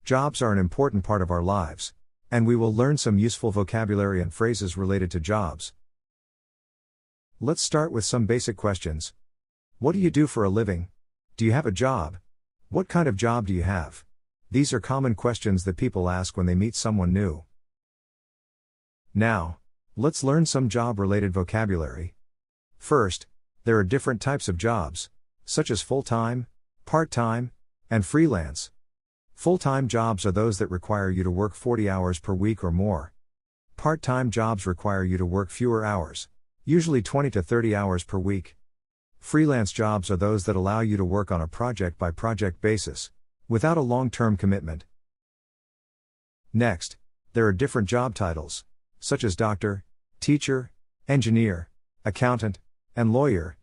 Jobs are an important part of our lives, and we will learn some useful vocabulary and phrases related to jobs. Let's start with some basic questions. What do you do for a living? Do you have a job? What kind of job do you have? These are common questions that people ask when they meet someone new. Now, let's learn some job-related vocabulary. First, there are different types of jobs, such as full-time, part-time, and freelance. Full-time jobs are those that require you to work 40 hours per week or more. Part-time jobs require you to work fewer hours, usually 20 to 30 hours per week. Freelance jobs are those that allow you to work on a project-by-project basis, without a long-term commitment. Next, there are different job titles, such as doctor, teacher, engineer, accountant, and lawyer.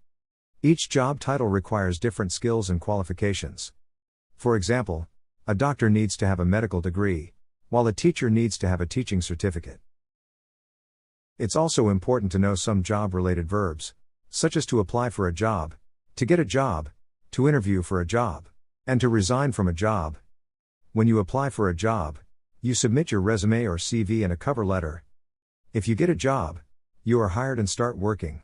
Each job title requires different skills and qualifications. For example, a doctor needs to have a medical degree, while a teacher needs to have a teaching certificate. It's also important to know some job-related verbs, such as to apply for a job, to get a job, to interview for a job, and to resign from a job. When you apply for a job, you submit your resume or CV and a cover letter. If you get a job, you are hired and start working.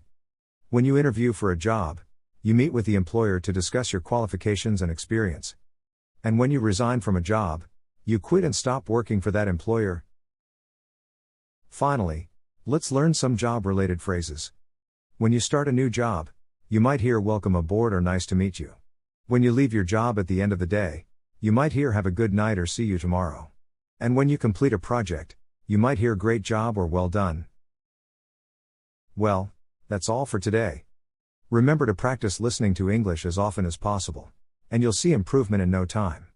When you interview for a job, you meet with the employer to discuss your qualifications and experience. And when you resign from a job, you quit and stop working for that employer. Finally, let's learn some job-related phrases. When you start a new job, you might hear "welcome aboard" or "nice to meet you." When you leave your job at the end of the day, you might hear "have a good night" or "see you tomorrow." And when you complete a project, you might hear "great job" or "well done." Well, that's all for today. Remember to practice listening to English as often as possible, and you'll see improvement in no time.